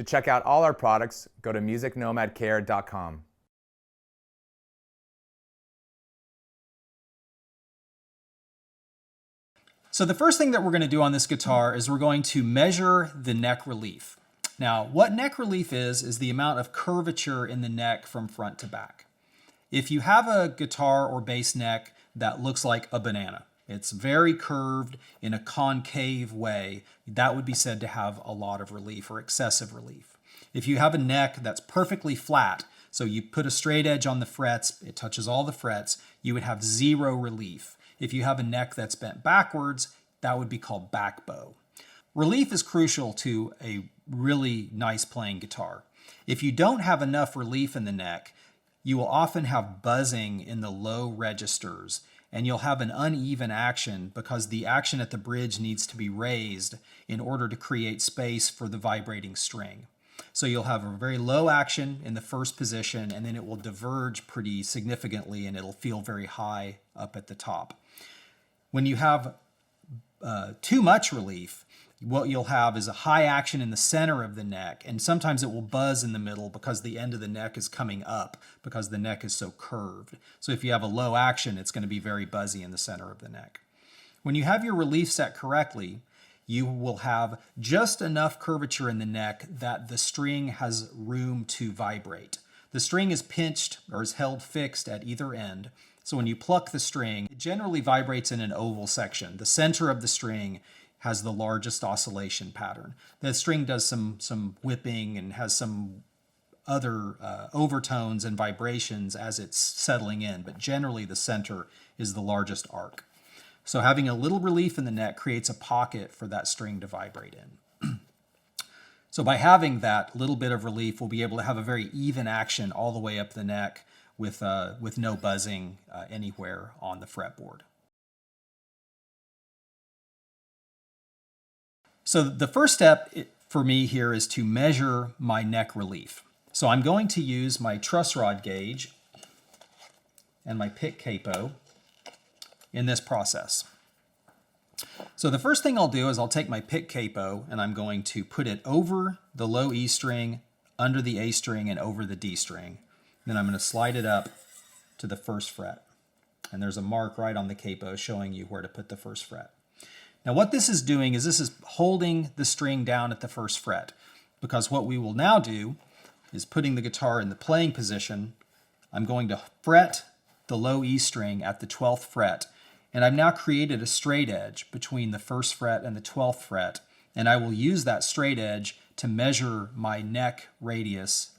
To check out all our products, go to musicnomadcare.com. So the first thing that we're going to do on this guitar is we're going to measure the neck relief. Now, what neck relief is the amount of curvature in the neck from front to back. If you have a guitar or bass neck that looks like a banana, it's very curved in a concave way, that would be said to have a lot of relief or excessive relief. If you have a neck that's perfectly flat, so you put a straight edge on the frets, it touches all the frets, you would have zero relief. If you have a neck that's bent backwards, that would be called back bow. Relief is crucial to a really nice playing guitar. If you don't have enough relief in the neck, you will often have buzzing in the low registers, and you'll have an uneven action because the action at the bridge needs to be raised in order to create space for the vibrating string. So you'll have a very low action in the first position, and then it will diverge pretty significantly, and it'll feel very high up at the top. When you have too much relief, what you'll have is a high action in the center of the neck, and sometimes it will buzz in the middle because the end of the neck is coming up because the neck is so curved. So if you have a low action, it's going to be very buzzy in the center of the neck. When you have your relief set correctly, you will have just enough curvature in the neck that the string has room to vibrate. The string is pinched or is held fixed at either end. So when you pluck the string, it generally vibrates in an oval section. The center of the string has the largest oscillation pattern. The string does some whipping and has some other overtones and vibrations as it's settling in, but generally the center is the largest arc. So having a little relief in the neck creates a pocket for that string to vibrate in. So by having that little bit of relief, we'll be able to have a very even action all the way up the neck with no buzzing anywhere on the fretboard. So the first step for me here is to measure my neck relief. So I'm going to use my truss rod gauge and my pick capo in this process. So the first thing I'll do is I'll take my pick capo and I'm going to put it over the low E string, under the A string, and over the D string. Then I'm going to slide it up to the first fret. And there's a mark right on the capo showing you where to put the first fret. Now what this is doing is this is holding the string down at the first fret, because what we will now do is putting the guitar in the playing position. I'm going to fret the low E string at the 12th fret, and I've now created a straight edge between the first fret and the 12th fret, and I will use that straight edge to measure my neck radius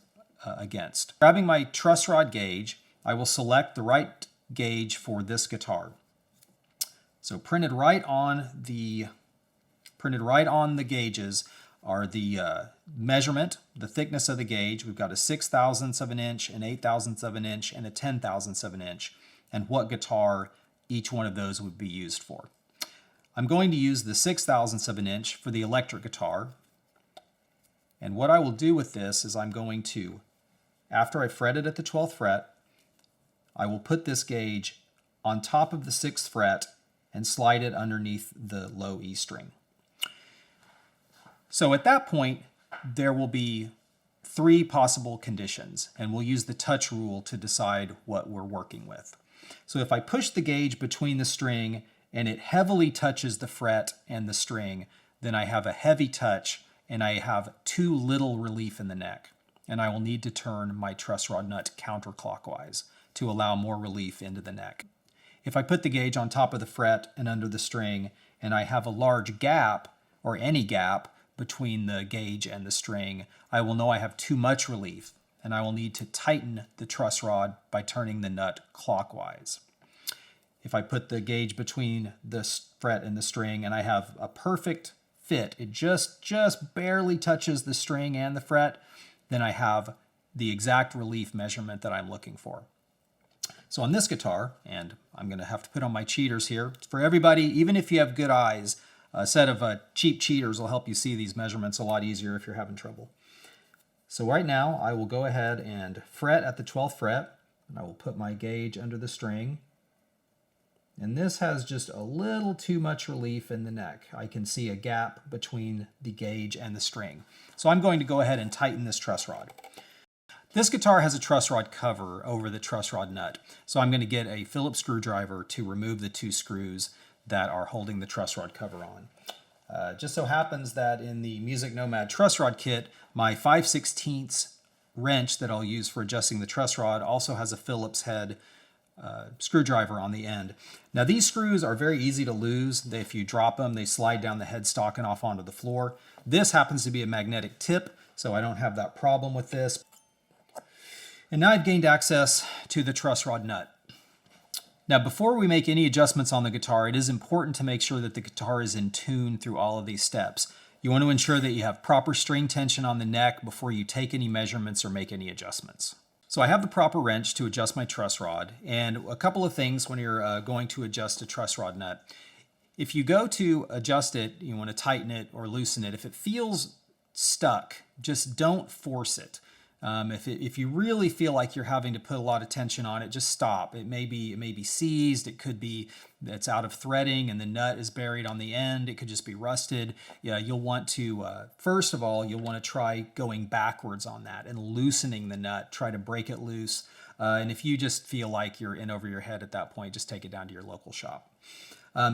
against. Grabbing my truss rod gauge, I will select the right gauge for this guitar. So printed right on the gauges are the measurement, the thickness of the gauge. We've got a 6/1000 of an inch, an 8/1000 of an inch, and a 10/1000 of an inch, and what guitar each one of those would be used for. I'm going to use the 6/1000 of an inch for the electric guitar, and what I will do with this is I'm going to, after I fret it at the 12th fret, I will put this gauge on top of the 6th fret and slide it underneath the low E string. So at that point, there will be 3 possible conditions, and we'll use the touch rule to decide what we're working with. So if I push the gauge between the string and it heavily touches the fret and the string, then I have a heavy touch and I have too little relief in the neck, and I will need to turn my truss rod nut counterclockwise to allow more relief into the neck. If I put the gauge on top of the fret and under the string, and I have a large gap, or any gap, between the gauge and the string, I will know I have too much relief, and I will need to tighten the truss rod by turning the nut clockwise. If I put the gauge between the fret and the string, and I have a perfect fit, it just barely touches the string and the fret, then I have the exact relief measurement that I'm looking for. So on this guitar, and I'm going to have to put on my cheaters here, for everybody, even if you have good eyes, a set of cheap cheaters will help you see these measurements a lot easier if you're having trouble. So right now, I will go ahead and fret at the 12th fret, and I will put my gauge under the string, And this has just a little too much relief in the neck. I can see a gap between the gauge and the string. So I'm going to go ahead and tighten this truss rod. This guitar has a truss rod cover over the truss rod nut. So I'm going to get a Phillips screwdriver to remove the 2 screws that are holding the truss rod cover on. Just so happens that in the MusicNomad truss rod kit, my 5/16 wrench that I'll use for adjusting the truss rod also has a Phillips head screwdriver on the end. Now these screws are very easy to lose. If you drop them, they slide down the headstock and off onto the floor. This happens to be a magnetic tip, so I don't have that problem with this. And now I've gained access to the truss rod nut. Now before we make any adjustments on the guitar, it is important to make sure that the guitar is in tune through all of these steps. You want to ensure that you have proper string tension on the neck before you take any measurements or make any adjustments. So I have the proper wrench to adjust my truss rod, and a couple of things when you're going to adjust a truss rod nut. If you go to adjust it, you want to tighten it or loosen it. If it feels stuck, just don't force it. If you really feel like you're having to put a lot of tension on it, just stop. It may be seized. It could be it's out of threading and the nut is buried on the end. It could just be rusted. Yeah, you'll want to, first of all, you'll want to try going backwards on that and loosening the nut. Try to break it loose. And if you just feel like you're in over your head at that point, just take it down to your local shop.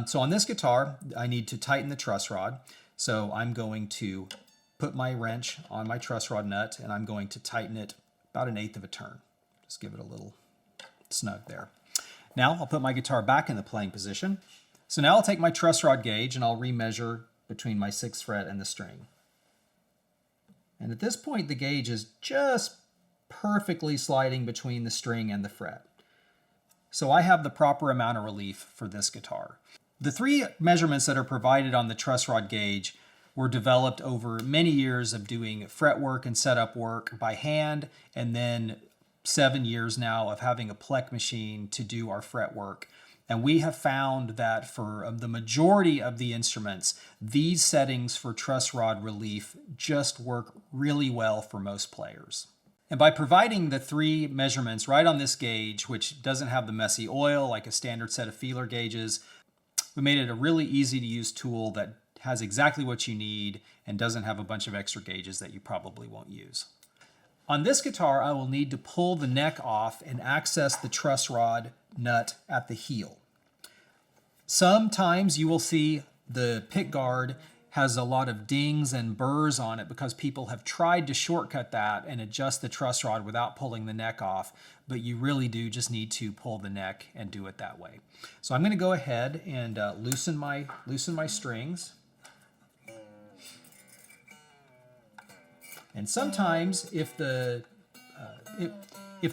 So on this guitar, I need to tighten the truss rod. So I'm going to put my wrench on my truss rod nut, and I'm going to tighten it about 1/8 of a turn. Just give it a little snug there. Now I'll put my guitar back in the playing position. So now I'll take my truss rod gauge and I'll remeasure between my 6th fret and the string. And at this point, the gauge is just perfectly sliding between the string and the fret. So I have the proper amount of relief for this guitar. The 3 measurements that are provided on the truss rod gauge were developed over many years of doing fretwork and setup work by hand, and then 7 years now of having a Plek machine to do our fretwork. And we have found that for the majority of the instruments, these settings for truss rod relief just work really well for most players. And by providing the 3 measurements right on this gauge, which doesn't have the messy oil like a standard set of feeler gauges, we made it a really easy to use tool that has exactly what you need and doesn't have a bunch of extra gauges that you probably won't use. On this guitar, I will need to pull the neck off and access the truss rod nut at the heel. Sometimes you will see the pick guard has a lot of dings and burrs on it because people have tried to shortcut that and adjust the truss rod without pulling the neck off, but you really do just need to pull the neck and do it that way. So I'm going to go ahead and loosen my strings. And sometimes if the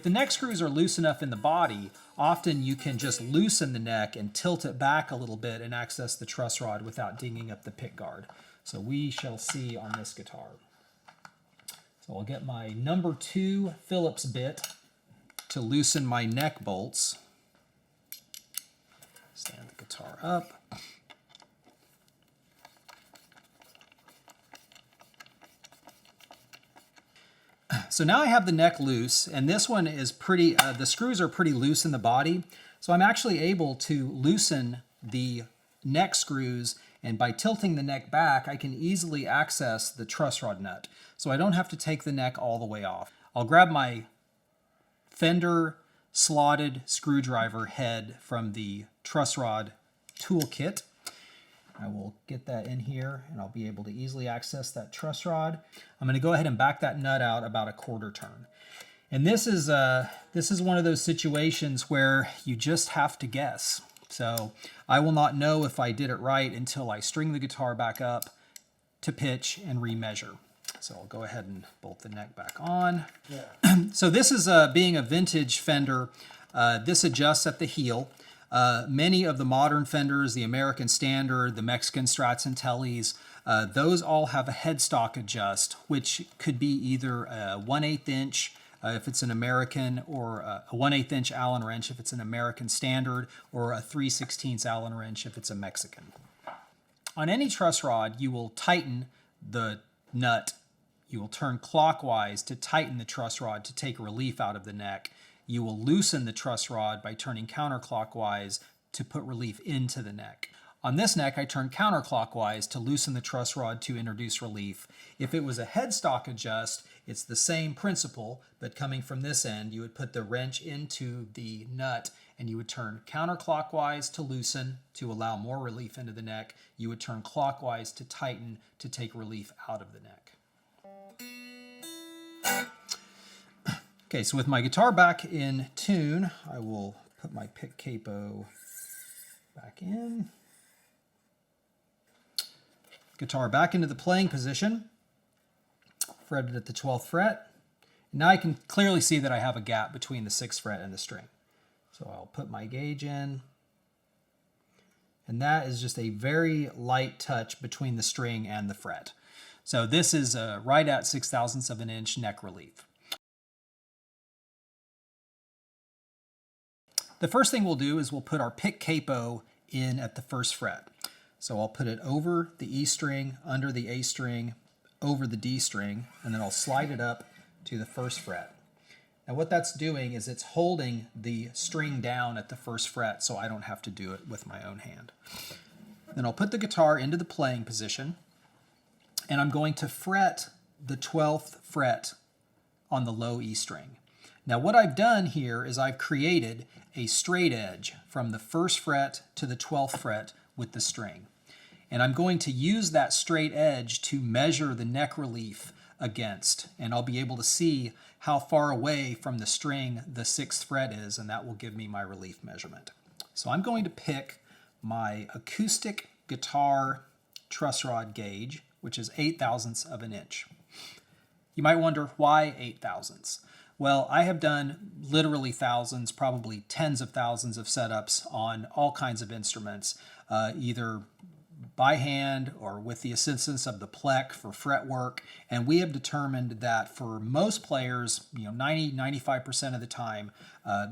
neck screws are loose enough in the body, often you can just loosen the neck and tilt it back a little bit and access the truss rod without dinging up the pick guard. So we shall see on this guitar. So I'll get my number 2 Phillips bit to loosen my neck bolts. Stand the guitar up. So now I have the neck loose, and this one is pretty, the screws are pretty loose in the body. So I'm actually able to loosen the neck screws, and by tilting the neck back, I can easily access the truss rod nut. So I don't have to take the neck all the way off. I'll grab my Fender slotted screwdriver head from the truss rod toolkit. I will get that in here and I'll be able to easily access that truss rod. I'm going to go ahead and back that nut out about 1/4 turn. And this is one of those situations where you just have to guess. So I will not know if I did it right until I string the guitar back up to pitch and remeasure. So I'll go ahead and bolt the neck back on. Yeah. So this is being a vintage Fender. This adjusts at the heel. Many of the modern Fenders, the American Standard, the Mexican Strats and Tellys, those all have a headstock adjust, which could be either a 1/8 inch if it's an American, or a 1/8 inch Allen wrench if it's an American Standard, or a 3/16 Allen wrench if it's a Mexican. On any truss rod, you will tighten the nut. You will turn clockwise to tighten the truss rod to take relief out of the neck. You will loosen the truss rod by turning counterclockwise to put relief into the neck. On this neck, I turn counterclockwise to loosen the truss rod to introduce relief. If it was a headstock adjust, it's the same principle, but coming from this end, you would put the wrench into the nut and you would turn counterclockwise to loosen to allow more relief into the neck. You would turn clockwise to tighten to take relief out of the neck. Okay, so with my guitar back in tune, I will put my pick capo back in. Guitar back into the playing position, fretted at the 12th fret. Now I can clearly see that I have a gap between the 6th fret and the string. So I'll put my gauge in, and that is just a very light touch between the string and the fret. So this is right at 6/1000ths of an inch neck relief. The first thing we'll do is we'll put our pick capo in at the 1st fret. So I'll put it over the E string, under the A string, over the D string, and then I'll slide it up to the 1st fret. Now what that's doing is it's holding the string down at the 1st fret so I don't have to do it with my own hand. Then I'll put the guitar into the playing position, and I'm going to fret the 12th fret on the low E string. Now what I've done here is I've created a straight edge from the 1st fret to the 12th fret with the string. And I'm going to use that straight edge to measure the neck relief against, and I'll be able to see how far away from the string the 6th fret is, and that will give me my relief measurement. So I'm going to pick my Acoustic Guitar Truss Rod Gauge, which is 8/1000ths of an inch. You might wonder why 8/1000ths? Well, I have done literally thousands, probably tens of thousands of setups on all kinds of instruments, either by hand or with the assistance of the plec for fretwork, and we have determined that for most players, 90-95% of the time,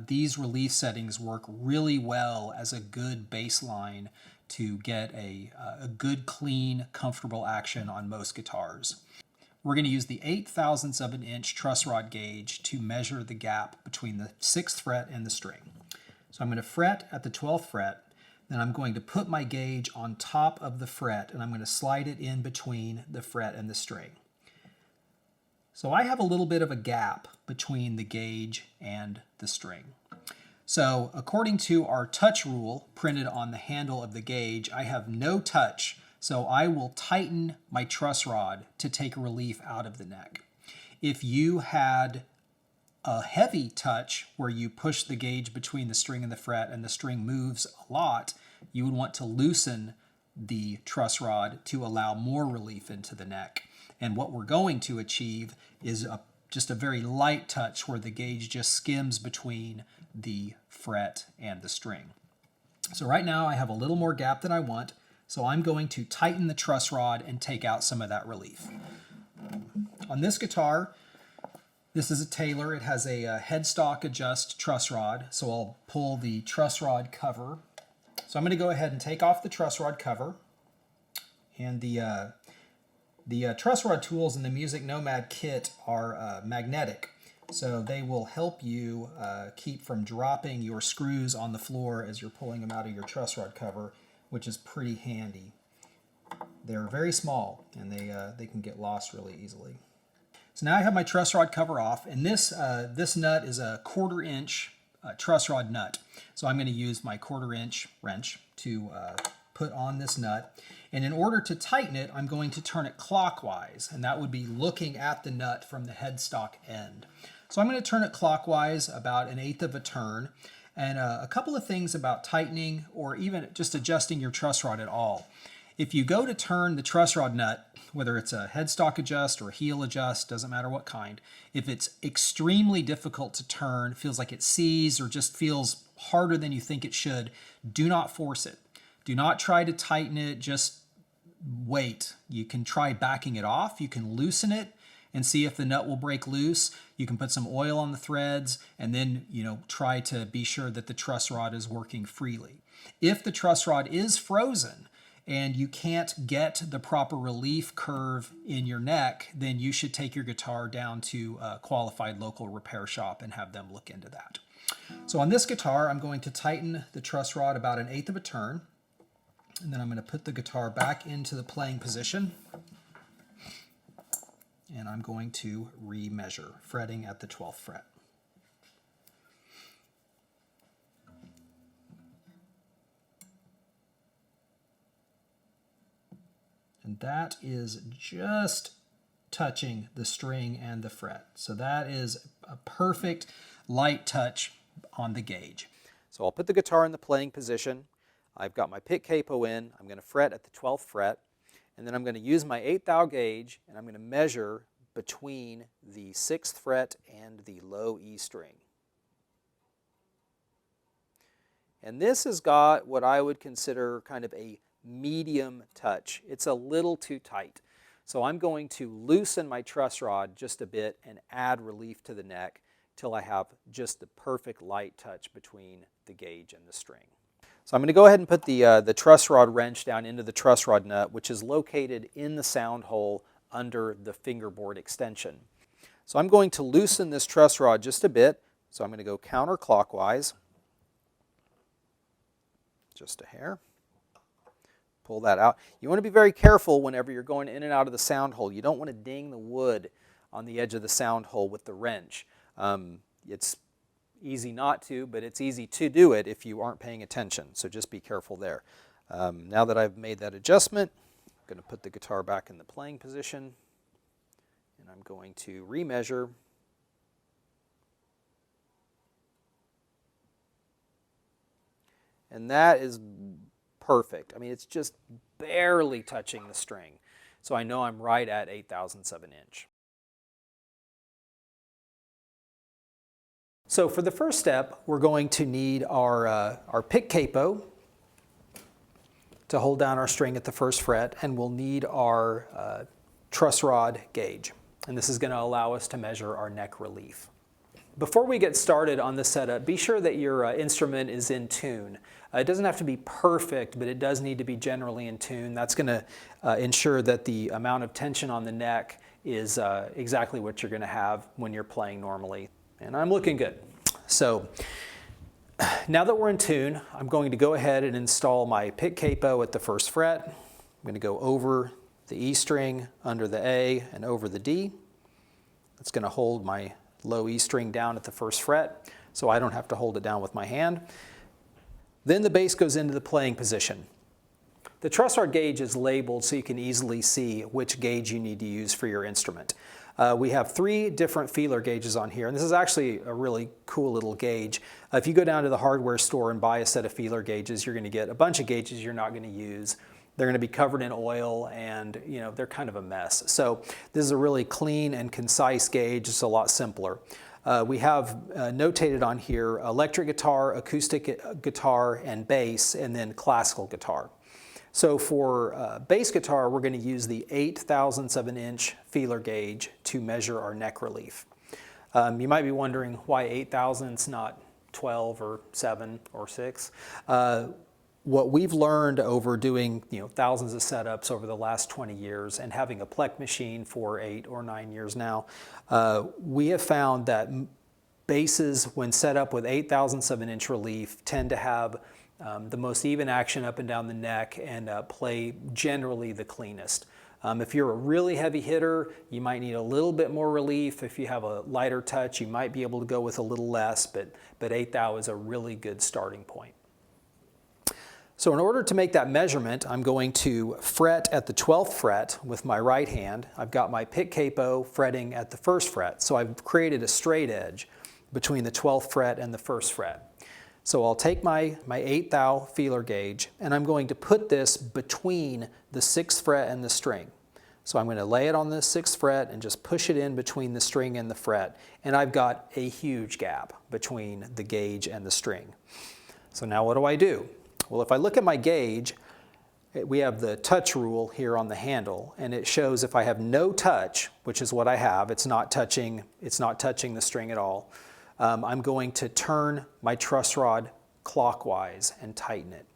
these relief settings work really well as a good baseline to get a good, clean, comfortable action on most guitars. We're going to use the 8/1000ths of an inch truss rod gauge to measure the gap between the 6th fret and the string. So I'm going to fret at the 12th fret, then I'm going to put my gauge on top of the fret, and I'm going to slide it in between the fret and the string. So I have a little bit of a gap between the gauge and the string. So according to our touch rule printed on the handle of the gauge, I have no touch, so I will tighten my truss rod to take relief out of the neck. If you had a heavy touch where you push the gauge between the string and the fret and the string moves a lot, you would want to loosen the truss rod to allow more relief into the neck. And what we're going to achieve is just a very light touch where the gauge just skims between the fret and the string. So right now I have a little more gap than I want, so I'm going to tighten the truss rod and take out some of that relief. On this guitar, this is a Taylor. It has a headstock adjust truss rod, so I'll pull the truss rod cover. So I'm going to go ahead and take off the truss rod cover, and the truss rod tools in the MusicNomad kit are magnetic, so they will help you keep from dropping your screws on the floor as you're pulling them out of your truss rod cover, which is pretty handy. They're very small, and they can get lost really easily. So now I have my truss rod cover off, and this nut is a 1/4 inch truss rod nut. So I'm going to use my 1/4 inch wrench to put on this nut. And in order to tighten it, I'm going to turn it clockwise, and that would be looking at the nut from the headstock end. So I'm going to turn it clockwise about 1/8 of a turn. And a couple of things about tightening or even just adjusting your truss rod at all. If you go to turn the truss rod nut, whether it's a headstock adjust or a heel adjust, doesn't matter what kind, if it's extremely difficult to turn, feels like it seizes or just feels harder than you think it should, do not force it. Do not try to tighten it, just wait. You can try backing it off, you can loosen it and see if the nut will break loose. You can put some oil on the threads and then, try to be sure that the truss rod is working freely. If the truss rod is frozen and you can't get the proper relief curve in your neck, then you should take your guitar down to a qualified local repair shop and have them look into that. So on this guitar, I'm going to tighten the truss rod about 1/8 of a turn, and then I'm going to put the guitar back into the playing position, and I'm going to remeasure, fretting at the 12th fret. And that is just touching the string and the fret. So that is a perfect light touch on the gauge. So I'll put the guitar in the playing position. I've got my pick capo in. I'm going to fret at the 12th fret. And then I'm going to use my 8th thou gauge, and I'm going to measure between the 6th fret and the low E string. And this has got what I would consider kind of a medium touch. It's a little too tight. So I'm going to loosen my truss rod just a bit and add relief to the neck till I have just the perfect light touch between the gauge and the string. So I'm going to go ahead and put the truss rod wrench down into the truss rod nut, which is located in the sound hole under the fingerboard extension. So I'm going to loosen this truss rod just a bit. So I'm going to go counterclockwise, just a hair. Pull that out. You want to be very careful whenever you're going in and out of the sound hole. You don't want to ding the wood on the edge of the sound hole with the wrench. It's easy not to, but it's easy to do it if you aren't paying attention. So just be careful there. Now that I've made that adjustment, I'm going to put the guitar back in the playing position, and I'm going to remeasure. And that is perfect. I mean, it's just barely touching the string. So I know I'm right at 1/8 of an inch. So for the first step, we're going to need our pick capo to hold down our string at the 1st fret, and we'll need our truss rod gauge. And this is going to allow us to measure our neck relief. Before we get started on the setup, be sure that your instrument is in tune. It doesn't have to be perfect, but it does need to be generally in tune. That's going to ensure that the amount of tension on the neck is exactly what you're going to have when you're playing normally. And I'm looking good. So now that we're in tune, I'm going to go ahead and install my pick capo at the 1st fret. I'm going to go over the E string, under the A, and over the D. That's going to hold my low E string down at the 1st fret, so I don't have to hold it down with my hand. Then the bass goes into the playing position. The truss rod gauge is labeled so you can easily see which gauge you need to use for your instrument. We have 3 different feeler gauges on here, and this is actually a really cool little gauge. If you go down to the hardware store and buy a set of feeler gauges, you're going to get a bunch of gauges you're not going to use. They're going to be covered in oil, and they're kind of a mess. So this is a really clean and concise gauge. It's a lot simpler. We have notated on here electric guitar, acoustic guitar, and bass, and then classical guitar. So for bass guitar, we're going to use the 8/1000 of an inch feeler gauge to measure our neck relief. You might be wondering why 8/1000, not 12 or 7 or 6. What we've learned over doing thousands of setups over the last 20 years and having a Plek machine for 8 or 9 years now, we have found that basses, when set up with 8/1000 of an inch relief, tend to have the most even action up and down the neck and play generally the cleanest. If you're a really heavy hitter, you might need a little bit more relief. If you have a lighter touch, you might be able to go with a little less, but 8/thou is a really good starting point. So in order to make that measurement, I'm going to fret at the 12th fret with my right hand. I've got my pick capo fretting at the 1st fret, so I've created a straight edge between the 12th fret and the 1st fret. So I'll take my 8/thou feeler gauge, and I'm going to put this between the 6th fret and the string. So I'm going to lay it on the 6th fret and just push it in between the string and the fret, and I've got a huge gap between the gauge and the string. So now what do? Well, if I look at my gauge, we have the touch rule here on the handle, and it shows if I have no touch, which is what I have, it's not touching the string at all, I'm going to turn my truss rod clockwise and tighten it.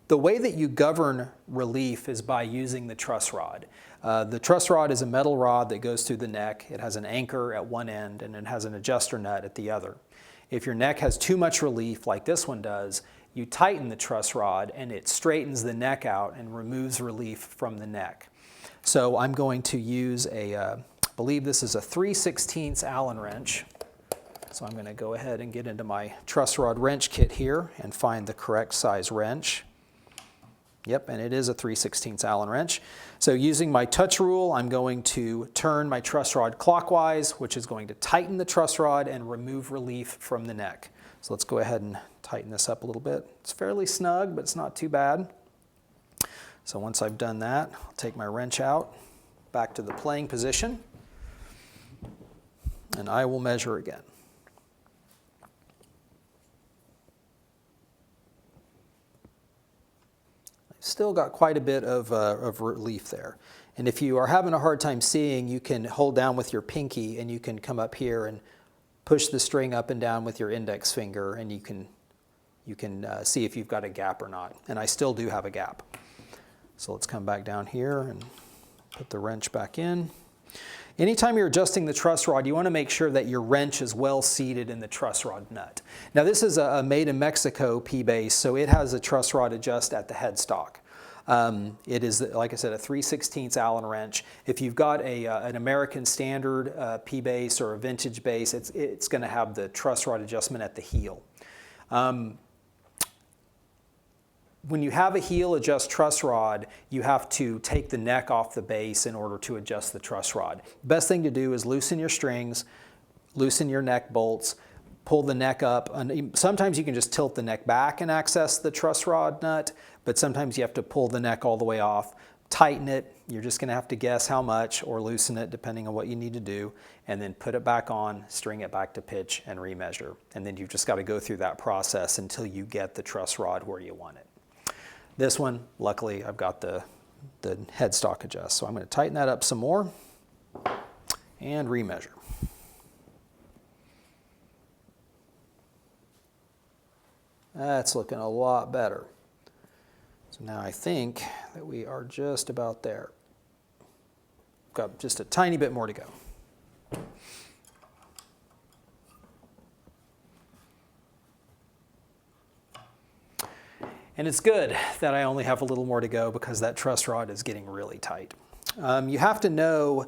The way that you govern relief is by using the truss rod. The truss rod is a metal rod that goes through the neck. It has an anchor at one end and it has an adjuster nut at the other. If your neck has too much relief, like this one does, you tighten the truss rod and it straightens the neck out and removes relief from the neck. So I'm going to use I believe this is a 3/16 Allen wrench. So I'm going to go ahead and get into my truss rod wrench kit here and find the correct size wrench. Yep, and it is a 3/16 Allen wrench. So using my touch rule, I'm going to turn my truss rod clockwise, which is going to tighten the truss rod and remove relief from the neck. So let's go ahead and tighten this up a little bit. It's fairly snug, but it's not too bad. So once I've done that, I'll take my wrench out, back to the playing position, and I will measure again. Still got quite a bit of relief there. And if you are having a hard time seeing, you can hold down with your pinky and you can come up here and push the string up and down with your index finger and you can see if you've got a gap or not. And I still do have a gap. So let's come back down here and put the wrench back in. Anytime you're adjusting the truss rod, you want to make sure that your wrench is well seated in the truss rod nut. Now this is a made in Mexico P-base, so it has a truss rod adjust at the headstock. It is, like I said, a 3/16 Allen wrench. If you've got an American standard P-base or a vintage base, it's going to have the truss rod adjustment at the heel. When you have a heel adjust truss rod, you have to take the neck off the base in order to adjust the truss rod. Best thing to do is loosen your strings, loosen your neck bolts, pull the neck up. And sometimes you can just tilt the neck back and access the truss rod nut, but sometimes you have to pull the neck all the way off, tighten it. You're just going to have to guess how much or loosen it depending on what you need to do, and then put it back on, string it back to pitch, and remeasure. And then you've just got to go through that process until you get the truss rod where you want it. This one, luckily, I've got the headstock adjust. So I'm going to tighten that up some more and remeasure. That's looking a lot better. So now I think that we are just about there. Got just a tiny bit more to go. And it's good that I only have a little more to go because that truss rod is getting really tight. You have to know,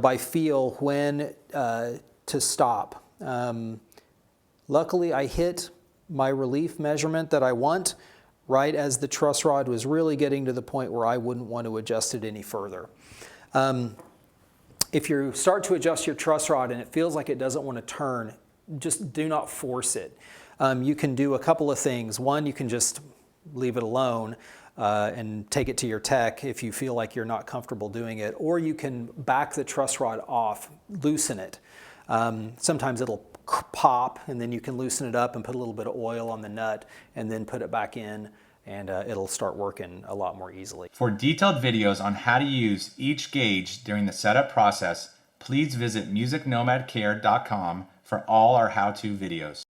by feel when to stop. Luckily, I hit my relief measurement that I want right as the truss rod was really getting to the point where I wouldn't want to adjust it any further. If you start to adjust your truss rod and it feels like it doesn't want to turn, just do not force it. You can do a couple of things. One, you can just leave it alone and take it to your tech if you feel like you're not comfortable doing it, or you can back the truss rod off, loosen it. Sometimes it'll pop and then you can loosen it up and put a little bit of oil on the nut and then put it back in, and it'll start working a lot more easily. For detailed videos on how to use each gauge during the setup process, please visit MusicNomadCare.com for all our how-to videos.